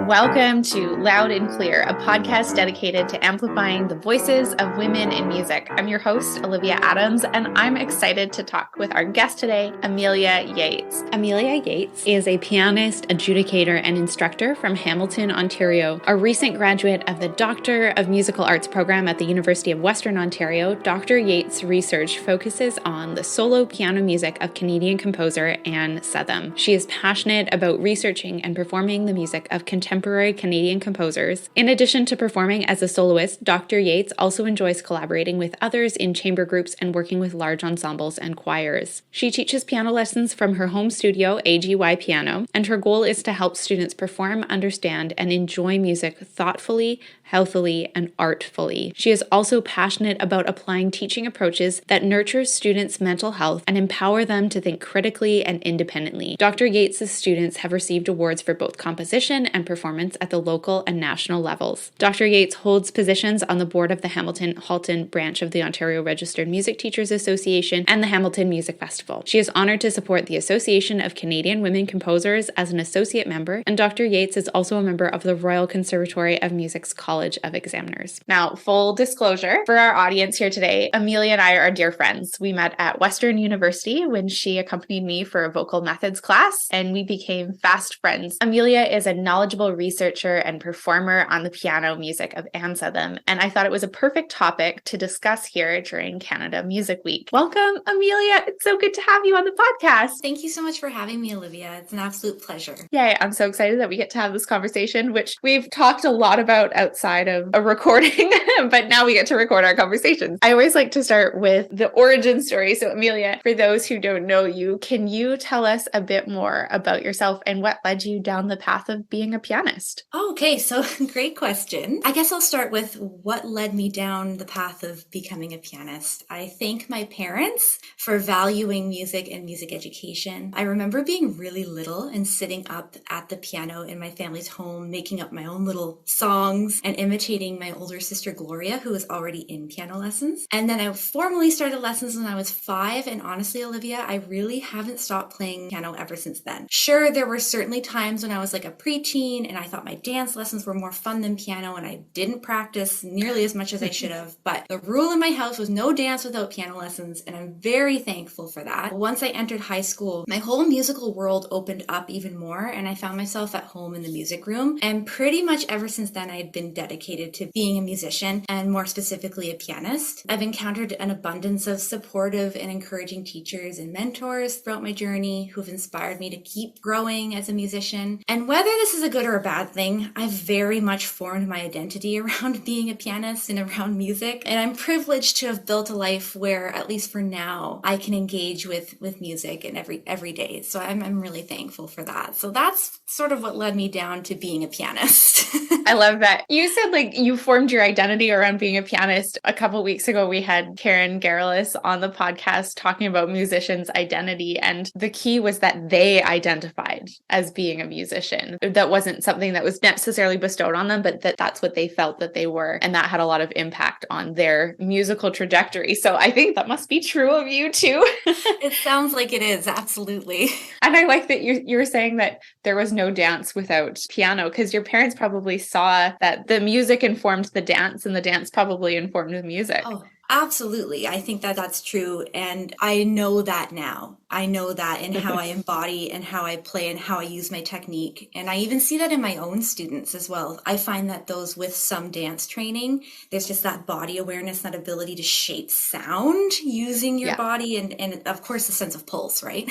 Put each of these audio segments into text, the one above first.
Welcome to Loud and Clear, a podcast dedicated to amplifying the voices of women in music. I'm your host, Olivia Adams, and I'm excited to talk with our guest today, Amelia Yates. Amelia Yates is a pianist, adjudicator, and instructor from Hamilton, Ontario. A recent graduate of the Doctor of Musical Arts program at the University of Western Ontario, Dr. Yates' research focuses on the solo piano music of Canadian composer Anne Southam. She is passionate about researching and performing the music of contemporary Canadian composers. In addition to performing as a soloist, Dr. Yates also enjoys collaborating with others in chamber groups and working with large ensembles and choirs. She teaches piano lessons from her home studio, AGY Piano, and her goal is to help students perform, understand, and enjoy music thoughtfully, healthily, and artfully. She is also passionate about applying teaching approaches that nurture students' mental health and empower them to think critically and independently. Dr. Yates' students have received awards for both composition and performance at the local and national levels. Dr. Yates holds positions on the board of the Hamilton-Halton branch of the Ontario Registered Music Teachers Association and the Hamilton Music Festival. She is honored to support the Association of Canadian Women Composers as an associate member, and Dr. Yates is also a member of the Royal Conservatory of Music's College of Examiners. Now, full disclosure for our audience here today, Amelia and I are dear friends. We met at Western University when she accompanied me for a vocal methods class, and we became fast friends. Amelia is a knowledgeable researcher and performer on the piano music of Anne Southam, and I thought it was a perfect topic to discuss here during Canada Music Week. Welcome, Amelia. It's so good to have you on the podcast. Thank you so much for having me, Olivia. It's an absolute pleasure. Yay, I'm so excited that we get to have this conversation, which we've talked a lot about outside of a recording, but now we get to record our conversations. I always like to start with the origin story. So Amelia, for those who don't know you, can you tell us a bit more about yourself and what led you down the path of being a pianist? Okay, so great question. I guess I'll start with what led me down the path of becoming a pianist. I thank my parents for valuing music and music education. I remember being really little and sitting up at the piano in my family's home, making up my own little songs and imitating my older sister Gloria, who was already in piano lessons. And then I formally started lessons when I was 5, and honestly, Olivia, I really haven't stopped playing piano ever since then. Sure, there were certainly times when I was like a preteen and I thought my dance lessons were more fun than piano and I didn't practice nearly as much as I should have, but the rule in my house was no dance without piano lessons, and I'm very thankful for that. Once I entered high school, my whole musical world opened up even more, and I found myself at home in the music room, and pretty much ever since then I had been dedicated to being a musician, and more specifically a pianist. I've encountered an abundance of supportive and encouraging teachers and mentors throughout my journey who've inspired me to keep growing as a musician. And whether this is a good or a bad thing, I've very much formed my identity around being a pianist and around music, and I'm privileged to have built a life where, at least for now, I can engage with music and every day. So I'm really thankful for that. So that's sort of what led me down to being a pianist. I love that. You said like you formed your identity around being a pianist. A couple of weeks ago, we had Karen Garrellis on the podcast talking about musicians' identity. And the key was that they identified as being a musician. That wasn't something that was necessarily bestowed on them, but that's what they felt that they were. And that had a lot of impact on their musical trajectory. So I think that must be true of you too. It sounds like it is. Absolutely. And I like that you're saying that there was no dance without piano, because your parents probably saw that the music informed the dance and the dance probably informed the music. Oh, absolutely. I think that that's true. And I know that now. I know that in how I embody and how I play and how I use my technique. And I even see that in my own students as well. I find that those with some dance training, there's just that body awareness, that ability to shape sound using your body and of course, the sense of pulse, right?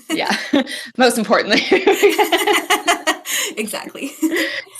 Yeah, most importantly. Exactly.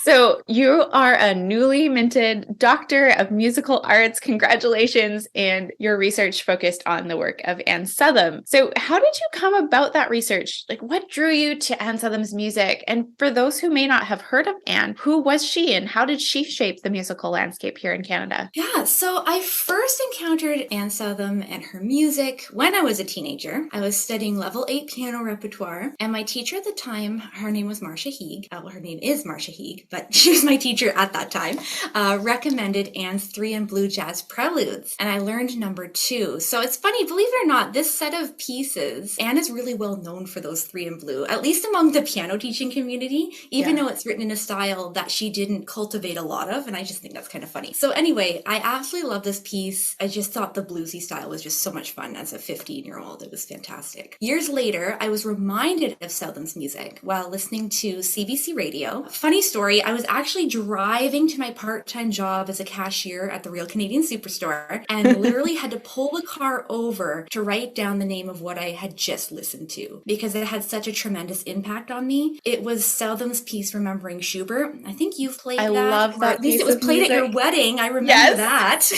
So you are a newly minted Doctor of Musical Arts. Congratulations. And your research focused on the work of Anne Southam. So how did you come about that research? Like, what drew you to Anne Southam's music? And for those who may not have heard of Anne, who was she and how did she shape the musical landscape here in Canada? Yeah, so I first encountered Anne Southam and her music when I was a teenager. I was studying level 8 piano repertoire, and my teacher at the time, her name was Marcia Heeg. her name is Marcia Heeg, but she was my teacher at that time, recommended Anne's 3 in Blue Jazz Preludes, and I learned number 2. So it's funny, believe it or not, this set of pieces, Anne is really well known for those 3 in Blue, at least among the piano teaching community, even though it's written in a style that she didn't cultivate a lot of, and I just think that's kind of funny. So anyway, I absolutely love this piece. I just thought the bluesy style was just so much fun as a 15-year-old. It was fantastic. Years later, I was reminded of Southam's music while listening to CBC Radio. Funny story, I was actually driving to my part-time job as a cashier at the Real Canadian Superstore and literally had to pull the car over to write down the name of what I had just listened to because it had such a tremendous impact on me. It was Southam's piece Remembering Schubert. I think you've played that. I love that. At least it was played at your wedding. I remember that.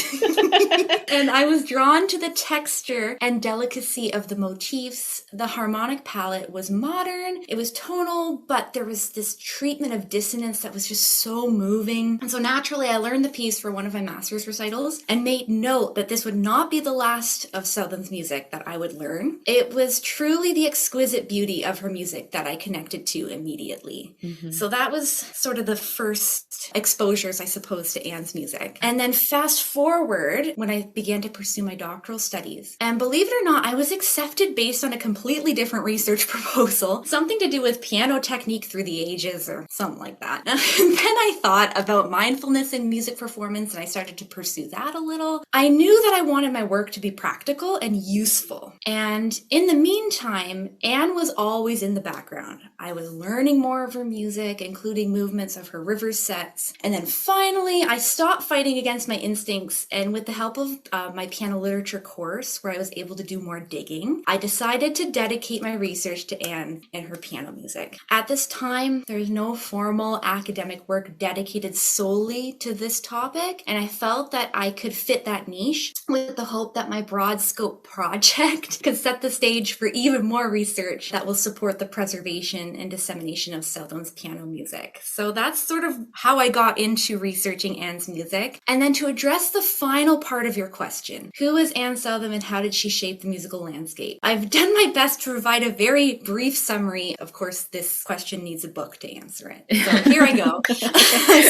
And I was drawn to the texture and delicacy of the motifs. The harmonic palette was modern. It was tonal, but there was this treatment of dissonance that was just so moving. And so naturally, I learned the piece for one of my master's recitals and made note that this would not be the last of Southam's music that I would learn. It was truly the exquisite beauty of her music that I connected to immediately. So that was sort of the first exposures, I suppose, to Anne's music. And then fast forward when I began to pursue my doctoral studies. And believe it or not, I was accepted based on a completely different research proposal, something to do with piano technique through the ages or something like that. And then I thought about mindfulness in music performance and I started to pursue that a little. I knew that I wanted my work to be practical and useful. And in the meantime, Anne was always in the background. I was learning more of her music, including movements of her river sets. And then finally, I stopped fighting against my instincts. And with the help of my piano literature course, where I was able to do more digging, I decided to dedicate my research to Anne and her piano music. At this time, there's no formal academic work dedicated solely to this topic. And I felt that I could fit that niche with the hope that my broad scope project could set the stage for even more research that will support the preservation and dissemination of Southam's piano music. So that's sort of how I got into researching Anne's music. And then to address the final part of your question, who is Anne Southam and how did she shape the musical landscape? I've done my best to provide a very brief summary. Of course, this question needs a book to answer it. So here I go.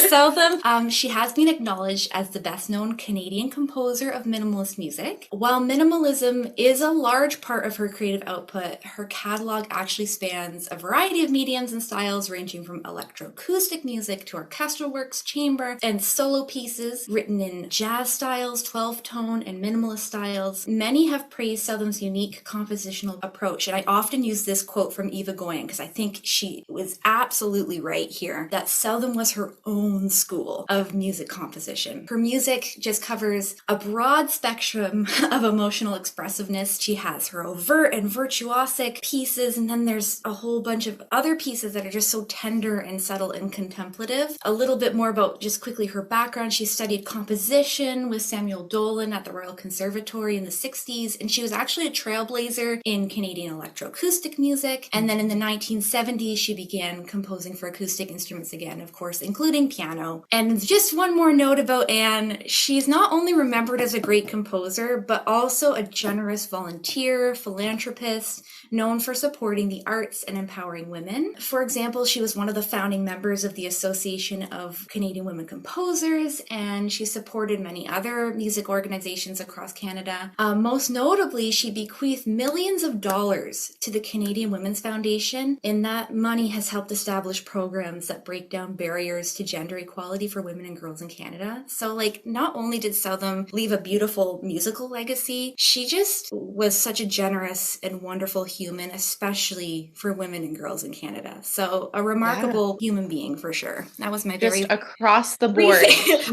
Southam, she has been acknowledged as the best-known Canadian composer of minimalist music. While minimalism is a large part of her creative output, her catalog actually spans a variety of mediums and styles ranging from electroacoustic music to orchestral works, chamber, and solo pieces written in jazz styles, 12-tone, and minimalist styles. Many have praised Southam's unique compositional approach, and I often use this quote from Eva Goyen because I think she was absolutely right here, that Southam was her own school of music composition. Her music just covers a broad spectrum of emotional expressiveness. She has her overt and virtuosic pieces, and then there's a whole bunch of other pieces that are just so tender and subtle and contemplative. A little bit more about just quickly her background. She studied composition with Samuel Dolan at the Royal Conservatory in the 60s, and she was actually a trailblazer in Canadian electroacoustic music. And then in the 1970s, she began composing for acoustic instruments again, of course, including piano. And just one more note about Anne, she's not only remembered as a great composer, but also a generous volunteer, philanthropist, known for supporting the arts and empowering women. For example, she was one of the founding members of the Association of Canadian Women Composers, and she supported many other music organizations across Canada. Most notably, she bequeathed millions of dollars to the Canadian Women's Foundation, and that money has helped establish programs that break down barriers to gender equality for women and girls in Canada. So, not only did Southam leave a beautiful musical legacy, she just was such a generous and wonderful human, especially for women and girls in Canada. So a remarkable human being for sure. That was my very just across the board.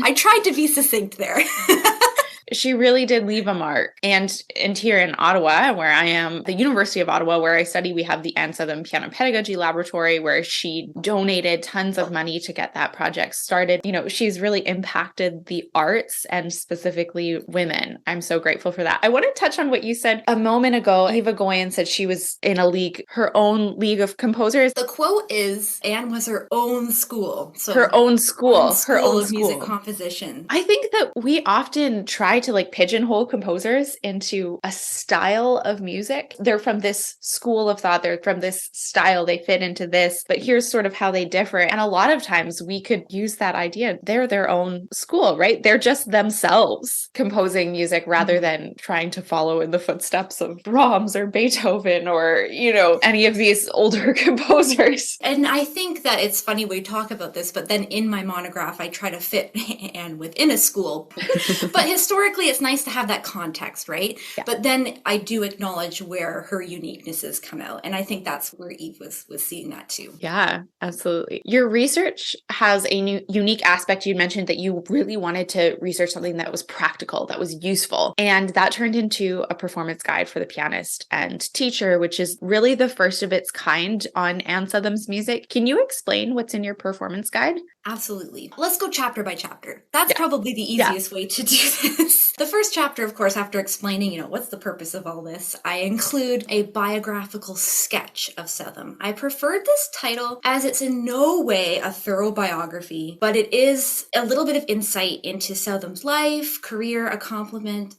I tried to be succinct there. She really did leave a mark. And here in Ottawa, where I am, the University of Ottawa, where I study, we have the Anne Southam Piano Pedagogy Laboratory, where she donated tons of money to get that project started. She's really impacted the arts and specifically women. I'm so grateful for that. I want to touch on what you said a moment ago. Eva Goyen said she was in her own league of composers. The quote is, Anne was her own school. So her own school of music composition. I think that we often try try to like pigeonhole composers into a style of music. They're from this school of thought, they're from this style, they fit into this, but here's sort of how they differ. And a lot of times we could use that idea. They're their own school, right? They're just themselves composing music rather than trying to follow in the footsteps of Brahms or Beethoven or, any of these older composers. And I think that it's funny we talk about this, but then in my monograph, I try to fit Anne within a school. But historically, it's nice to have that context, right? Yeah. But then I do acknowledge where her uniquenesses come out. And I think that's where Eve was seeing that too. Yeah, absolutely. Your research has a unique aspect. You mentioned that you really wanted to research something that was practical, that was useful. And that turned into a performance guide for the pianist and teacher, which is really the first of its kind on Anne Southam's music. Can you explain what's in your performance guide? Absolutely. Let's go chapter by chapter. That's probably the easiest way to do this. The first chapter, of course, after explaining, what's the purpose of all this, I include a biographical sketch of Southam. I preferred this title as it's in no way a thorough biography, but it is a little bit of insight into Southam's life, career, accomplishments,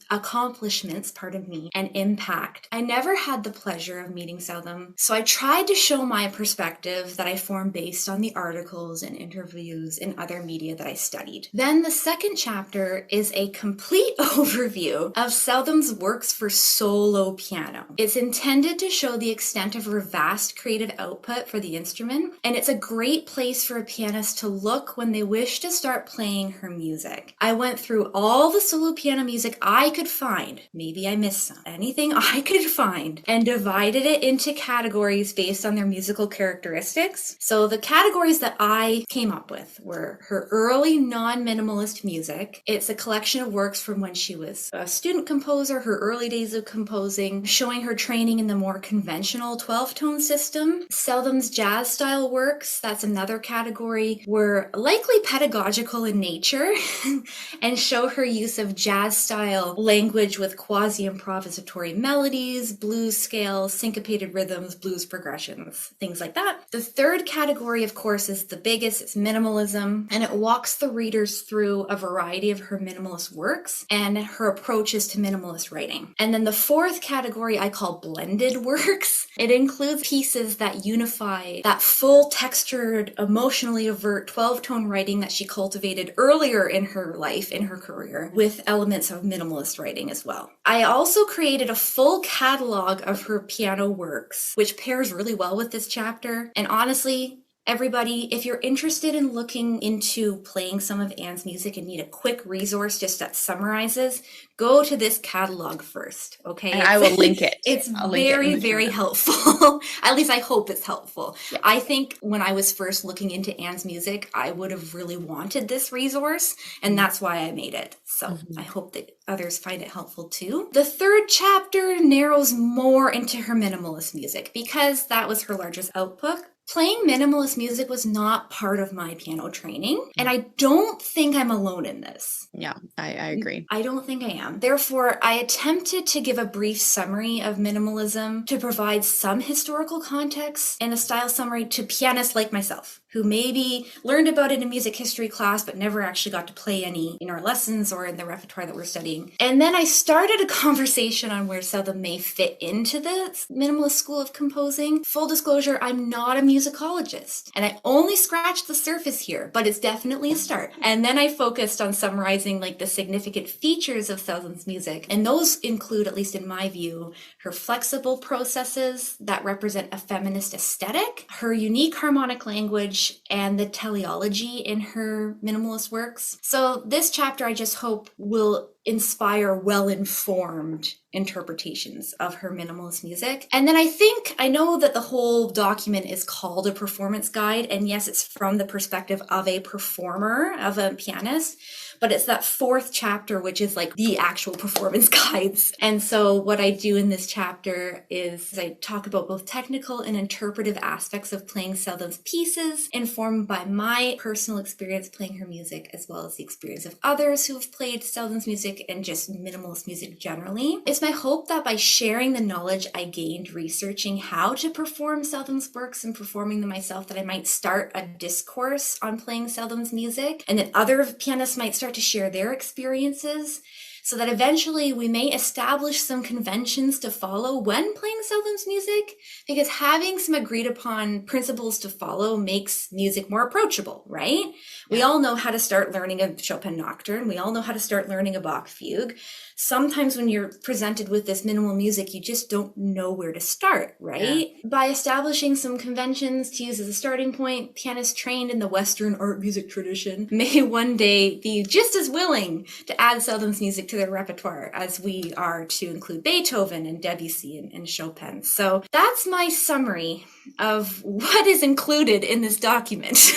and impact. I never had the pleasure of meeting Southam, so I tried to show my perspective that I formed based on the articles and interviews in other media that I studied. Then the second chapter is a complete overview of Southam's works for solo piano. It's intended to show the extent of her vast creative output for the instrument, and it's a great place for a pianist to look when they wish to start playing her music. I went through all the solo piano music I could find, maybe I missed some, anything I could find, and divided it into categories based on their musical characteristics. So the categories that I came up with were her early non-minimalist music. It's a collection of works from when she was a student composer, her early days of composing, showing her training in the more conventional 12-tone system. Southam's jazz style works, that's another category, were likely pedagogical in nature and show her use of jazz style language with quasi-improvisatory melodies, blues scales, syncopated rhythms, blues progressions, things like that. The third category, of course, is the biggest. It's minimalism, and it walks the readers through a variety of her minimalist works and her approaches to minimalist writing. And then the fourth category I call blended works. It includes pieces that unify that full textured, emotionally overt 12-tone writing that she cultivated earlier in her life, in her career, with elements of minimalist writing as well. I also created a full catalog of her piano works, which pairs really well with this chapter. And honestly, everybody, if you're interested in looking into playing some of Anne's music and need a quick resource just that summarizes, go to this catalog first, okay? And I will link it. It's very helpful. At least I hope it's helpful. Yeah. I think when I was first looking into Anne's music, I would have really wanted this resource, and that's why I made it. So I hope that others find it helpful too. The third chapter narrows more into her minimalist music because that was her largest output. Playing minimalist music was not part of my piano training, and I don't think I'm alone in this. Yeah, I agree. I don't think I am. Therefore, I attempted to give a brief summary of minimalism to provide some historical context and a style summary to pianists like myself, who maybe learned about it in music history class, but never actually got to play any in our lessons or in the repertoire that we're studying. And then I started a conversation on where Southam may fit into the minimalist school of composing. Full disclosure, I'm not a musicologist, and I only scratched the surface here, but it's definitely a start. And then I focused on summarizing like the significant features of Southam's music, and those include, at least in my view, her flexible processes that represent a feminist aesthetic, her unique harmonic language, and the teleology in her minimalist works. So this chapter, I just hope, will inspire well-informed interpretations of her minimalist music. And then I know that the whole document is called a performance guide, and yes, it's from the perspective of a performer, of a pianist, but it's that fourth chapter, which is like the actual performance guides. And so what I do in this chapter is I talk about both technical and interpretive aspects of playing Southam's pieces, informed by my personal experience playing her music, as well as the experience of others who have played Southam's music and just minimalist music generally. It's my hope that by sharing the knowledge I gained researching how to perform Southam's works and performing them myself, that I might start a discourse on playing Southam's music, and that other pianists might start to share their experiences, so that eventually we may establish some conventions to follow when playing Southam's music, because having some agreed upon principles to follow makes music more approachable, right? Yeah. We all know how to start learning a Chopin nocturne. We all know how to start learning a Bach fugue. Sometimes when you're presented with this minimal music, you just don't know where to start, right? Yeah. By establishing some conventions to use as a starting point, pianists trained in the Western art music tradition may one day be just as willing to add Southam's music to their repertoire as we are to include Beethoven and Debussy and Chopin. So that's my summary of what is included in this document.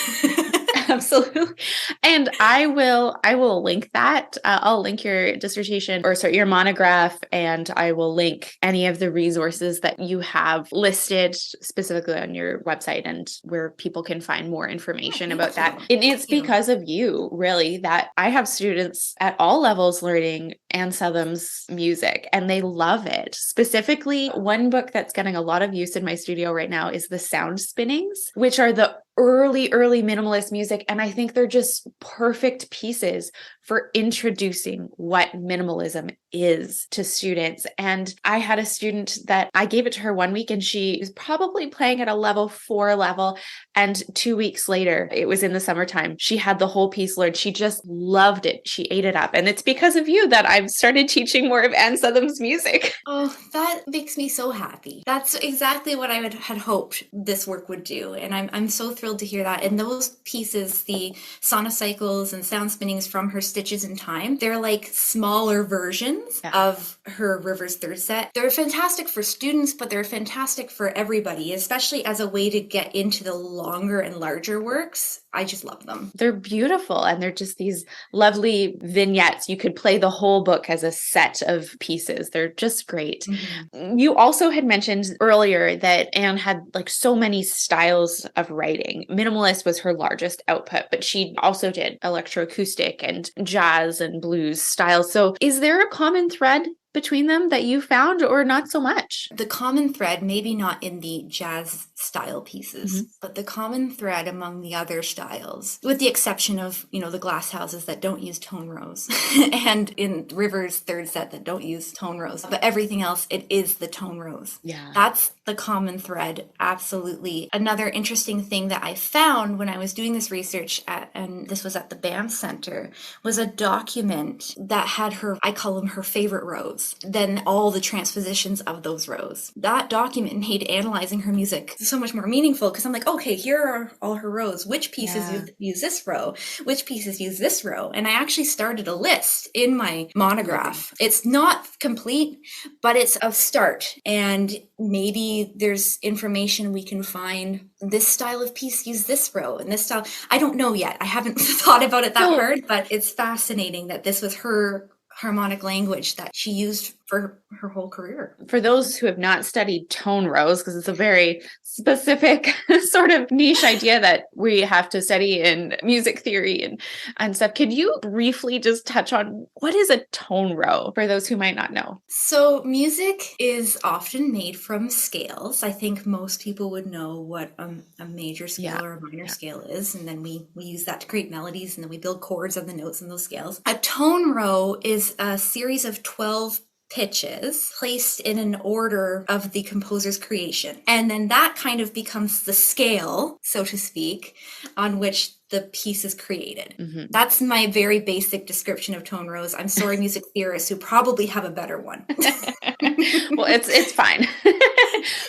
Absolutely. And I will link that. I'll link your dissertation your monograph, and I will link any of the resources that you have listed specifically on your website and where people can find more information about that. And it's because of you, really, that I have students at all levels learning Anne Southam's music, and they love it. Specifically, one book that's getting a lot of use in my studio right now is the Soundspinnings, which are the early minimalist music. And I think they're just perfect pieces for introducing what minimalism is to students. And I had a student that I gave it to her one week, and she was probably playing at a level 4 level. And 2 weeks later, it was in the summertime, she had the whole piece learned. She just loved it. She ate it up. And it's because of you that I've started teaching more of Anne Southam's music. Oh, that makes me so happy. That's exactly what I had hoped this work would do. And I'm so thrilled to hear that. And those pieces, the sonocycles and sound spinnings from her Stitches in Time, they're like smaller versions of her Rivers third set. They're fantastic for students, but they're fantastic for everybody, especially as a way to get into the longer and larger works. I just love them. They're beautiful, and they're just these lovely vignettes. You could play the whole book as a set of pieces. They're just great. Mm-hmm. You also had mentioned earlier that Anne had like so many styles of writing. Minimalist was her largest output, but she also did electroacoustic and jazz and blues styles. So is there a common thread between them that you found, or not so much? The common thread, maybe not in the jazz style pieces, but the common thread among the other styles, with the exception of, the glass houses that don't use tone rows and in Rivers third set that don't use tone rows, but everything else, it is the tone rows. Yeah. That's the common thread. Absolutely. Another interesting thing that I found when I was doing this research and this was at the Banff Center, was a document that had I call them her favorite rows, then all the transpositions of those rows. That document made analyzing her music so much more meaningful, because I'm like, okay, here are all her rows. Which pieces use this row? Which pieces use this row? And I actually started a list in my monograph. It's not complete, but it's a start. And maybe there's information we can find. This style of piece use this row, and this style, I don't know yet. I haven't thought about it that hard, but it's fascinating that this was her harmonic language that she used for her whole career. For those who have not studied tone rows, because it's a very specific sort of niche idea that we have to study in music theory and stuff, could you briefly just touch on what is a tone row for those who might not know? So music is often made from scales. I think most people would know what a major scale or a minor scale is, and then we use that to create melodies, and then we build chords on the notes in those scales. A tone row is a series of 12 pitches placed in an order of the composer's creation. And then that kind of becomes the scale, so to speak, on which the piece is created. Mm-hmm. That's my very basic description of tone rows. I'm sorry, music theorists who probably have a better one. Well, it's fine.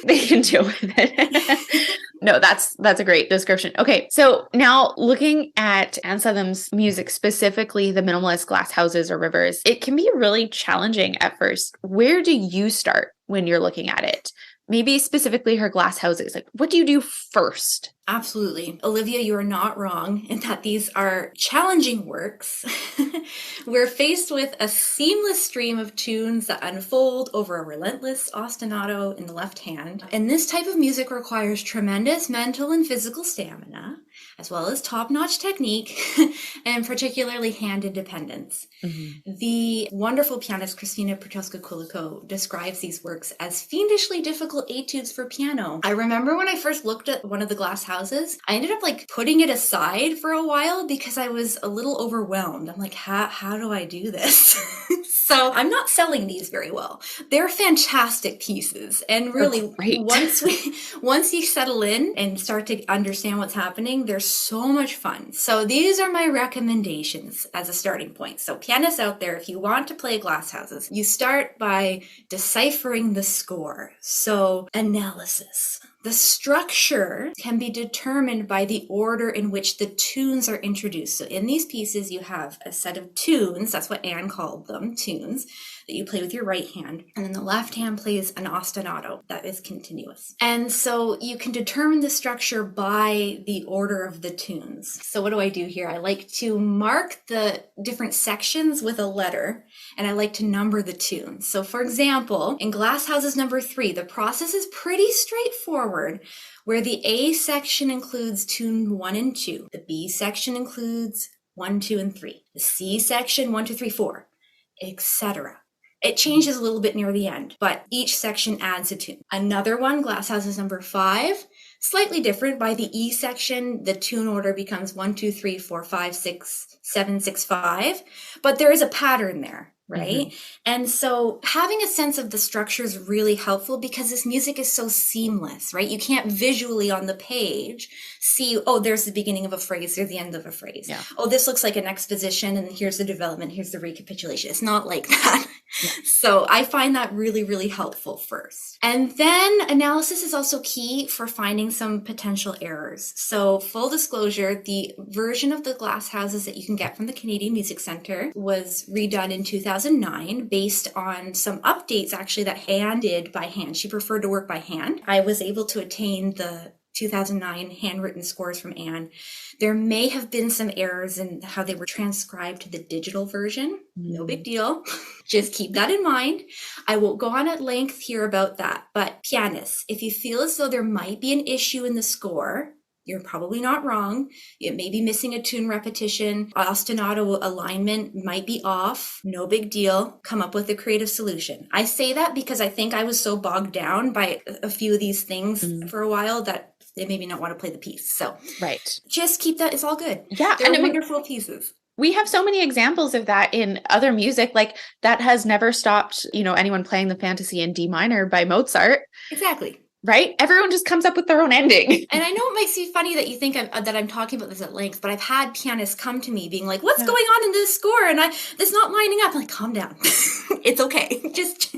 They can deal with it. No, that's a great description. Okay, so now looking at Anne Southam's music, specifically the minimalist glass houses or rivers, it can be really challenging at first. Where do you start when you're looking at it? Maybe specifically her glass houses. Like, what do you do first? Absolutely. Olivia, you are not wrong in that these are challenging works. We're faced with a seamless stream of tunes that unfold over a relentless ostinato in the left hand. And this type of music requires tremendous mental and physical stamina, as well as top-notch technique, and particularly hand independence. Mm-hmm. The wonderful pianist Christina Petrowska-Quilico describes these works as fiendishly difficult etudes for piano. I remember when I first looked at one of the glass houses. I ended up like putting it aside for a while because I was a little overwhelmed. I'm like, how do I do this? So I'm not selling these very well. They're fantastic pieces. And really, once you settle in and start to understand what's happening, they're so much fun. So these are my recommendations as a starting point. So pianists out there, if you want to play glass houses, you start by deciphering the score. So analysis. The structure can be determined by the order in which the tunes are introduced. So in these pieces, you have a set of tunes. That's what Anne called them, tunes, that you play with your right hand. And then the left hand plays an ostinato that is continuous. And so you can determine the structure by the order of the tunes. So what do I do here? I like to mark the different sections with a letter, and I like to number the tunes. So for example, in Glass Houses number 3, the process is pretty straightforward, where the A section includes tune 1 and 2. The B section includes 1, 2, and 3. The C section, 1, 2, 3, 4, etc. It changes a little bit near the end, but each section adds a tune. Another one, Glass Houses number 5, slightly different. By the E section, the tune order becomes 1, 2, 3, 4, 5, 6, 7, 6, 5, but there is a pattern there. Right? Mm-hmm. And so having a sense of the structure is really helpful because this music is so seamless, right? You can't visually on the page see, oh, there's the beginning of a phrase, there's the end of a phrase. Yeah. Oh, this looks like an exposition, and here's the development, here's the recapitulation. It's not like that. Yeah. So I find that really, really helpful first. And then analysis is also key for finding some potential errors. So full disclosure, the version of the Glass Houses that you can get from the Canadian Music Centre was redone in 2009 based on some updates actually that Anne did by hand. She preferred to work by hand. I was able to attain the 2009 handwritten scores from Anne. There may have been some errors in how they were transcribed to the digital version. No big deal. Just keep that in mind. I won't go on at length here about that. But pianists, if you feel as though there might be an issue in the score, you're probably not wrong. It may be missing a tune repetition. Ostinato alignment might be off. No big deal. Come up with a creative solution. I say that because I think I was so bogged down by a few of these things for a while that they maybe not want to play the piece. So just keep that. It's all good. Yeah. They're wonderful pieces. We have so many examples of that in other music, like that has never stopped, anyone playing the Fantasy in D minor by Mozart. Exactly. Right? Everyone just comes up with their own ending. And I know it makes you funny that you think that I'm talking about this at length, but I've had pianists come to me being like, what's going on in this score? And it's not lining up. I'm like, calm down. It's okay. Just,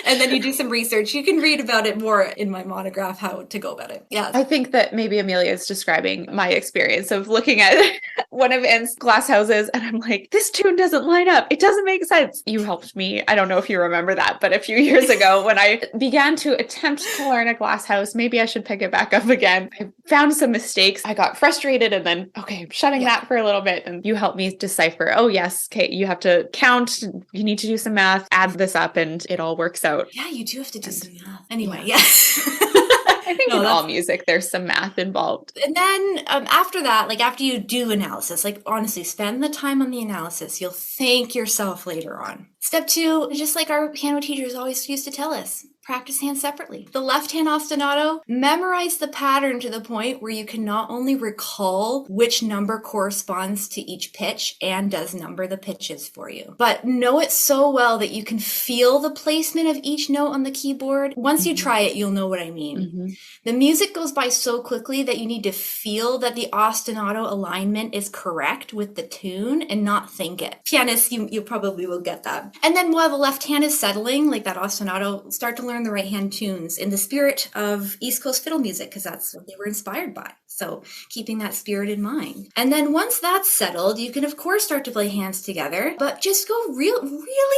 and then you do some research. You can read about it more in my monograph, how to go about it. Yeah. I think that maybe Amelia is describing my experience of looking at one of Anne's Glass Houses and I'm like, this tune doesn't line up. It doesn't make sense. You helped me. I don't know if you remember that, but a few years ago when I began to attempt to learn a glass house, maybe I should pick it back up again. I found some mistakes. I got frustrated and then, okay, I'm shutting that for a little bit. And you helped me decipher, oh yes, Kate, you have to count. You need to do some math, add this up and it all works out. Yeah, you do have to do some math. Anyway, yes. I think in all music, there's some math involved. And then after that, like after you do analysis, like honestly, spend the time on the analysis. You'll thank yourself later on. Step 2, just like our piano teachers always used to tell us, practice hands separately. The left hand ostinato, memorize the pattern to the point where you can not only recall which number corresponds to each pitch and does number the pitches for you, but know it so well that you can feel the placement of each note on the keyboard. Once you try it, you'll know what I mean. The music goes by so quickly that you need to feel that the ostinato alignment is correct with the tune and not think it. Pianists, you probably will get that. And then while the left hand is settling, like that ostinato, start to learn the right hand tunes in the spirit of East Coast fiddle music, because that's what they were inspired by. So keeping that spirit in mind. And then once that's settled, you can of course start to play hands together, but just go really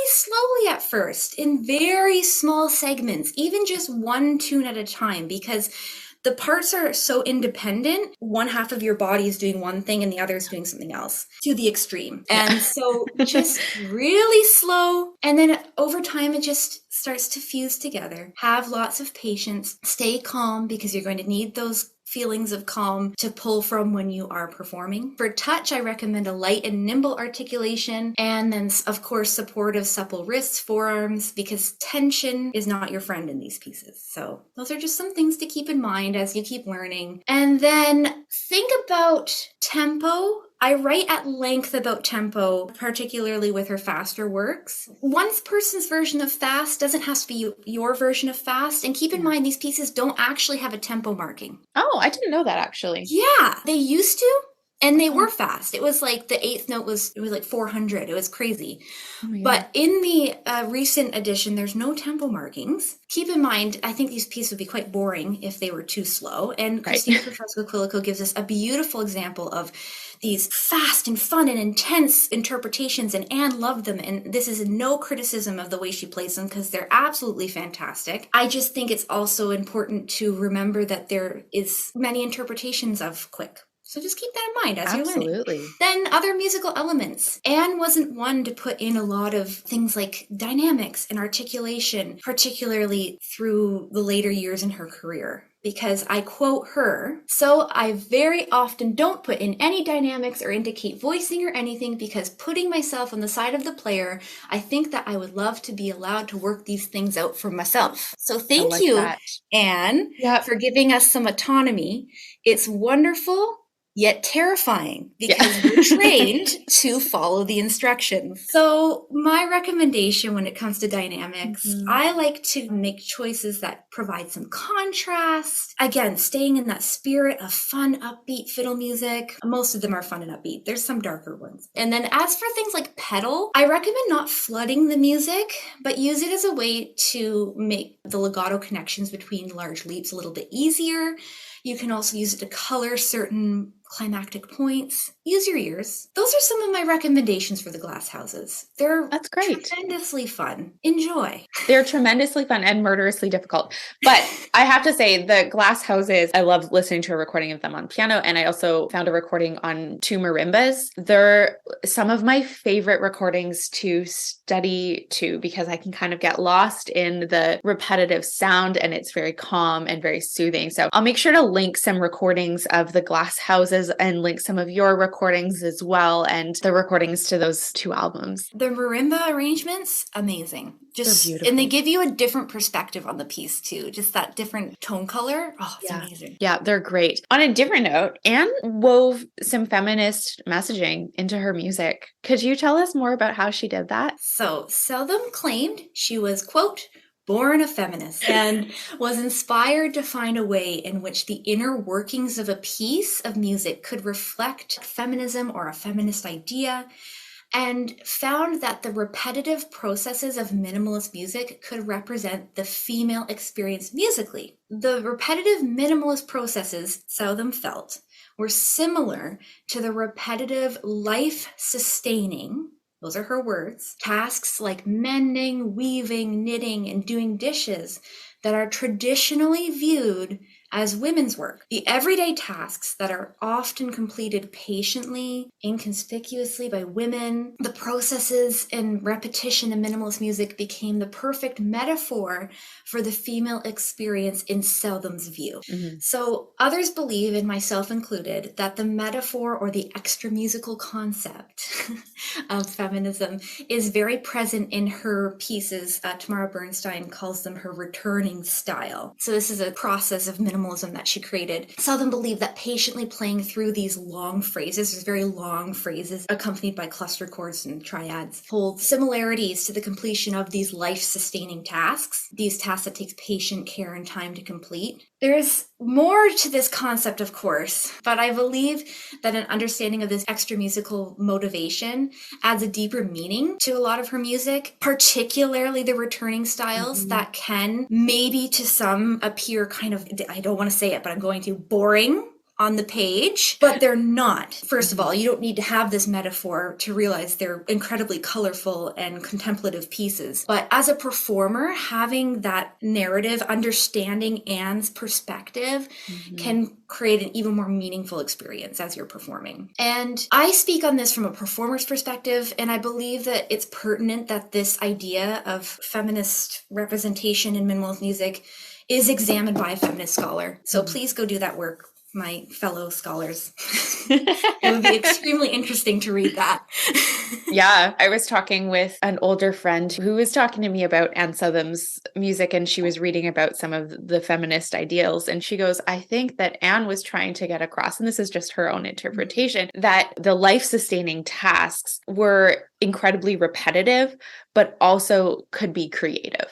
slowly at first in very small segments, even just one tune at a time, because the parts are so independent. One half of your body is doing one thing and the other is doing something else to the extreme. And so just really slow. And then over time, it just starts to fuse together. Have lots of patience. Stay calm because you're going to need those feelings of calm to pull from when you are performing. For touch, I recommend a light and nimble articulation, and then of course supportive supple wrists, forearms, because tension is not your friend in these pieces. So those are just some things to keep in mind as you keep learning. And then think about tempo. I write at length about tempo, particularly with her faster works. One person's version of fast doesn't have to be your version of fast. And keep in mind, these pieces don't actually have a tempo marking. Oh, I didn't know that actually. Yeah, they used to. And they were fast. It was like the eighth note was like 400. It was crazy. But in the recent edition, there's no tempo markings. Keep in mind, I think these pieces would be quite boring if they were too slow. And Christina Petrowska-Quilico gives us a beautiful example of these fast and fun and intense interpretations, and Anne loved them. And this is no criticism of the way she plays them because they're absolutely fantastic. I just think it's also important to remember that there is many interpretations of quick. So just keep that in mind as you're learning. Then other musical elements. Anne wasn't one to put in a lot of things like dynamics and articulation, particularly through the later years in her career. Because I quote her, "So I very often don't put in any dynamics or indicate voicing or anything because putting myself on the side of the player, I think that I would love to be allowed to work these things out for myself." So thank you, Anne, for giving us some autonomy. It's wonderful, yet terrifying because we're trained to follow the instructions. So my recommendation when it comes to dynamics, I like to make choices that provide some contrast. Again, staying in that spirit of fun, upbeat fiddle music. Most of them are fun and upbeat. There's some darker ones. And then as for things like pedal, I recommend not flooding the music, but use it as a way to make the legato connections between large leaps a little bit easier. You can also use it to color certain climactic points. Use your ears. Those are some of my recommendations for the glass houses. That's great. Tremendously fun. Enjoy. They're tremendously fun and murderously difficult. But I have to say, the glass houses, I love listening to a recording of them on piano. And I also found a recording on two marimbas. They're some of my favorite recordings to study to because I can kind of get lost in the repetitive sound and it's very calm and very soothing. So I'll make sure to link some recordings of the glass houses and link some of your recordings as well and the recordings to those two albums. The marimba arrangements, amazing. Just beautiful. And they give you a different perspective on the piece too. Just that different tone color. Oh, it's amazing. Yeah, they're great. On a different note, Anne wove some feminist messaging into her music. Could you tell us more about how she did that? So Southam claimed she was, quote, born a feminist and was inspired to find a way in which the inner workings of a piece of music could reflect feminism or a feminist idea, and found that the repetitive processes of minimalist music could represent the female experience musically. The repetitive minimalist processes, Southam felt, were similar to the repetitive life-sustaining, those are her words, tasks like mending, weaving, knitting, and doing dishes that are traditionally viewed as women's work. The everyday tasks that are often completed patiently, inconspicuously by women. The processes and repetition in minimalist music became the perfect metaphor for the female experience in Southam's view. So others believe, and myself included, that the metaphor or the extra musical concept of feminism is very present in her pieces. Tamara Bernstein calls them her returning style. So this is a process of minimalism that she created. Southam believed that patiently playing through these long phrases, there's very long phrases accompanied by cluster chords and triads, hold similarities to the completion of these life-sustaining tasks, these tasks that takes patient care and time to complete. There's more to this concept, of course, but I believe that an understanding of this extra musical motivation adds a deeper meaning to a lot of her music, particularly the returning styles that can maybe to some appear kind of, I don't want to say it, but I'm going to, boring on the page, but they're not. First of all, you don't need to have this metaphor to realize they're incredibly colorful and contemplative pieces. But as a performer, having that narrative, understanding Anne's perspective can create an even more meaningful experience as you're performing. And I speak on this from a performer's perspective, and I believe that it's pertinent that this idea of feminist representation in minimalist music is examined by a feminist scholar. So please go do that work. my fellow scholars. It would be extremely interesting to read that. Yeah, I was talking with an older friend who was talking to me about Anne Southam's music, and she was reading about some of the feminist ideals. And she goes, I think that Anne was trying to get across, and this is just her own interpretation, that the life-sustaining tasks were incredibly repetitive, but also could be creative.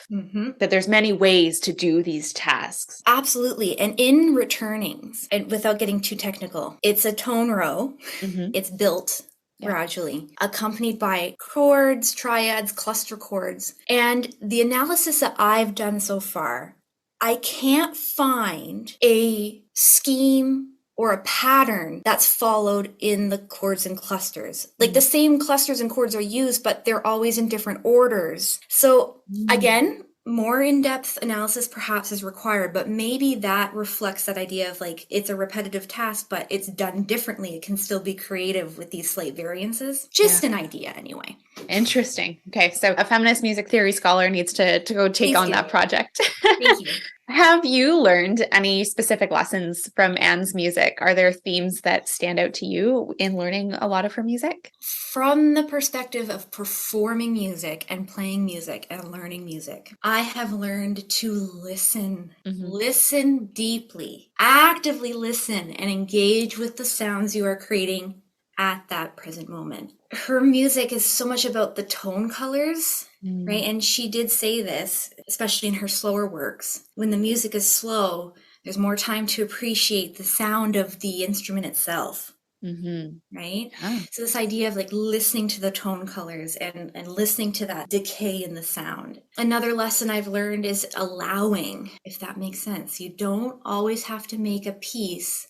That there's many ways to do these tasks. Absolutely. And in returnings, and without getting too technical, it's a tone row. It's built gradually, accompanied by chords, triads, cluster chords. And the analysis that I've done so far, I can't find a scheme or a pattern that's followed in the chords and clusters. Like the same clusters and chords are used, but they're always in different orders. So again, more in-depth analysis perhaps is required, but maybe that reflects that idea of like, it's a repetitive task, but it's done differently. It can still be creative with these slight variances. Just an idea anyway. Interesting. Okay. So a feminist music theory scholar needs to go take on that project. Thank you. Have you learned any specific lessons from Anne's music? Are there themes that stand out to you in learning a lot of her music? From the perspective of performing music and playing music and learning music, I have learned to listen, listen deeply, actively listen and engage with the sounds you are creating at that present moment. Her music is so much about the tone colors, right? And she did say this, especially in her slower works. When the music is slow, there's more time to appreciate the sound of the instrument itself. Right? So this idea of like listening to the tone colors and listening to that decay in the sound. Another lesson I've learned is allowing, if that makes sense. You don't always have to make a piece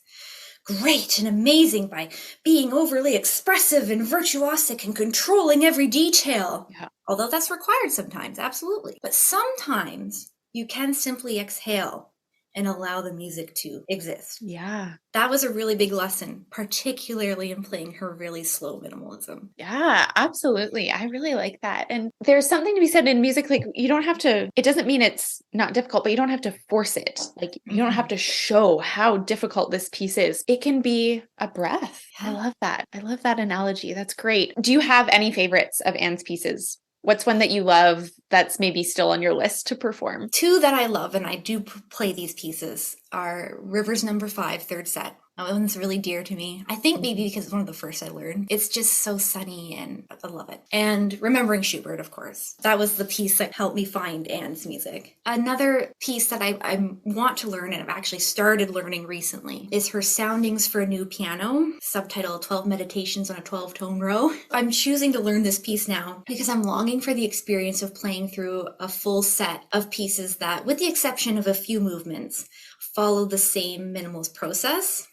great and amazing by being overly expressive and virtuosic and controlling every detail. Although that's required sometimes, absolutely. But sometimes you can simply exhale and allow the music to exist. Yeah. That was a really big lesson, particularly in playing her really slow minimalism. Yeah, absolutely. I really like that. And there's something to be said in music, like you don't have to, it doesn't mean it's not difficult, but you don't have to force it. Like you don't have to show how difficult this piece is. It can be a breath. I love that. I love that analogy. That's great. Do you have any favorites of Anne's pieces? What's one that you love that's maybe still on your list to perform? Two that I love, and I do play these pieces, are Rivers No. 5, third set. That one's really dear to me. I think maybe because it's one of the first I learned. It's just so sunny and I love it. And Remembering Schubert, of course. That was the piece that helped me find Anne's music. Another piece that I want to learn and I've actually started learning recently is her Soundings for a New Piano, subtitle 12 Meditations on a 12-Tone Row. I'm choosing to learn this piece now because I'm longing for the experience of playing through a full set of pieces that, with the exception of a few movements, follow the same minimalist process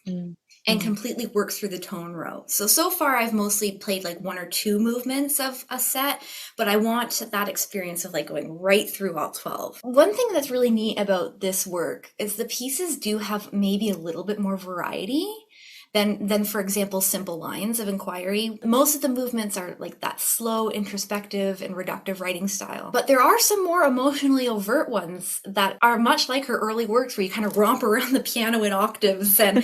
and completely work through the tone row. So far I've mostly played like one or two movements of a set, but I want that experience of like going right through all 12. One thing that's really neat about this work is the pieces do have maybe a little bit more variety than, for example, simple lines of inquiry. Most of the movements are like that slow, introspective, and reductive writing style. But there are some more emotionally overt ones that are much like her early works, where you kind of romp around the piano in octaves and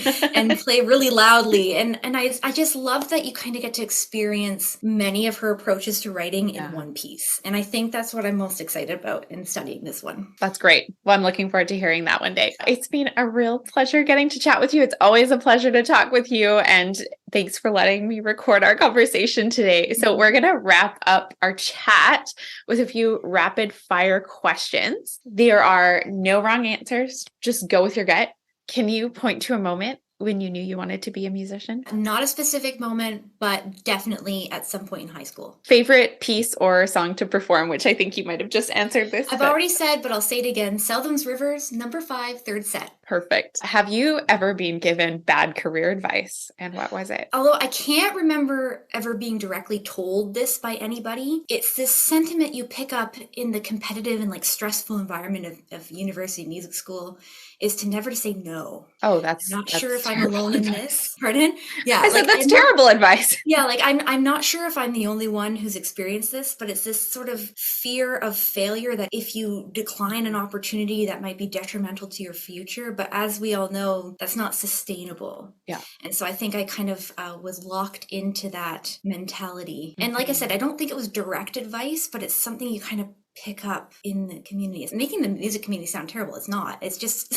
play really loudly. And I just love that you kind of get to experience many of her approaches to writing in one piece. And I think that's what I'm most excited about in studying this one. That's great. Well, I'm looking forward to hearing that one day. It's been a real pleasure getting to chat with you. It's always a pleasure to talk with you, and thanks for letting me record our conversation today. So we're going to wrap up our chat with a few rapid fire questions. There are no wrong answers. Just go with your gut. Can you point to a moment when you knew you wanted to be a musician? Not a specific moment, but definitely at some point in high school. Favorite piece or song to perform, which I think you might have just answered this. I've already said, but I'll say it again. Southam's Rivers, No. 5, third set. Perfect. Have you ever been given bad career advice, and what was it? Although I can't remember ever being directly told this by anybody, it's this sentiment you pick up in the competitive and like stressful environment of university music school, is to never say no. Oh, I'm not sure if I'm alone advice. in this. Pardon? Yeah, I said that's terrible advice. Yeah, like I'm not sure if I'm the only one who's experienced this, but it's this sort of fear of failure that if you decline an opportunity that might be detrimental to your future, but as we all know, that's not sustainable. Yeah. And so I think I kind of was locked into that mentality. And like I said, I don't think it was direct advice, but it's something you kind of pick up in the community. It's making the music community sound terrible. It's not. It's just,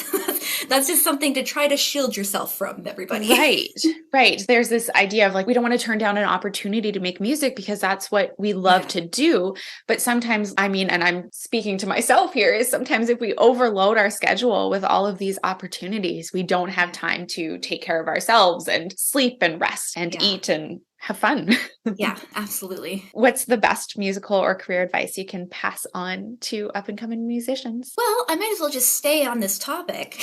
that's just something to try to shield yourself from everybody. Right. There's this idea of like, we don't want to turn down an opportunity to make music because that's what we love to do. But sometimes, I mean, and I'm speaking to myself here, is sometimes if we overload our schedule with all of these opportunities, we don't have time to take care of ourselves and sleep and rest and eat and have fun. Yeah, absolutely. What's the best musical or career advice you can pass on to up and coming musicians? Well, I might as well just stay on this topic.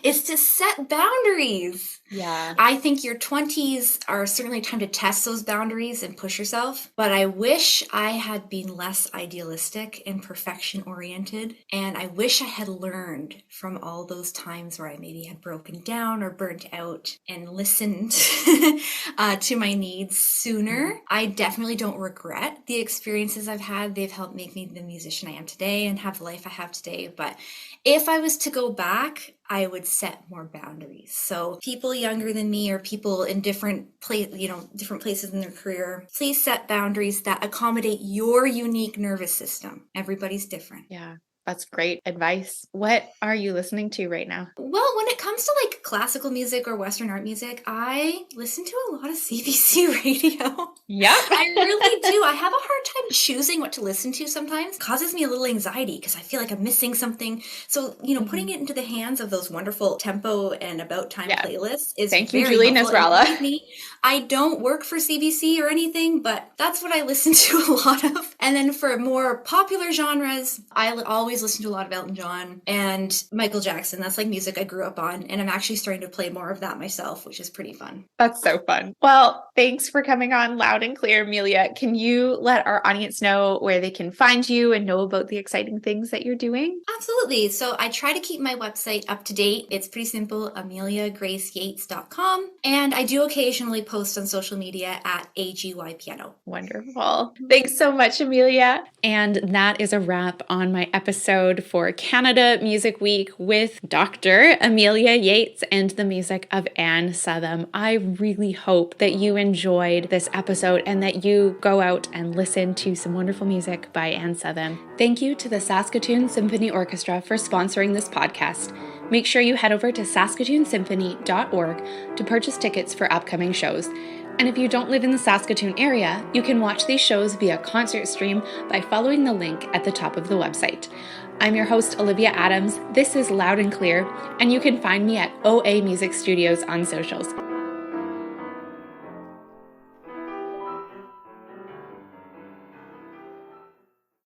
Is to set boundaries. Yeah. I think your 20s are certainly time to test those boundaries and push yourself. But I wish I had been less idealistic and perfection oriented. And I wish I had learned from all those times where I maybe had broken down or burnt out and listened to my needs sooner. I definitely don't regret the experiences I've had. They've helped make me the musician I am today and have the life I have today. But if I was to go back, I would set more boundaries. So people younger than me or people in different places in their career, please set boundaries that accommodate your unique nervous system. Everybody's different. Yeah. That's great advice. What are you listening to right now? Well, when it comes to like classical music or Western art music, I listen to a lot of CBC radio. Yeah. I really do. I have a hard time choosing what to listen to sometimes. It causes me a little anxiety because I feel like I'm missing something. So, putting it into the hands of those wonderful tempo and about time playlists is Thank you, very Julie helpful. Nasrallah. I don't work for CBC or anything, but that's what I listen to a lot of. And then for more popular genres, I always listen to a lot of Elton John and Michael Jackson. That's like music I grew up on. And I'm actually starting to play more of that myself, which is pretty fun. That's so fun. Well, thanks for coming on Loud and Clear, Amelia. Can you let our audience know where they can find you and know about the exciting things that you're doing? Absolutely. So I try to keep my website up to date. It's pretty simple, ameliagraceyates.com. And I do occasionally post on social media at AGY Piano. Wonderful. Thanks so much, Amelia. And that is a wrap on my episode for Canada Music Week with Dr. Amelia Yates and the music of Anne Southam. I really hope that you enjoyed this episode and that you go out and listen to some wonderful music by Anne Southam. Thank you to the Saskatoon Symphony Orchestra for sponsoring this podcast. Make sure you head over to saskatoonsymphony.org to purchase tickets for upcoming shows. And if you don't live in the Saskatoon area, you can watch these shows via concert stream by following the link at the top of the website. I'm your host, Olivia Adams. This is Loud and Clear, and you can find me at OA Music Studios on socials.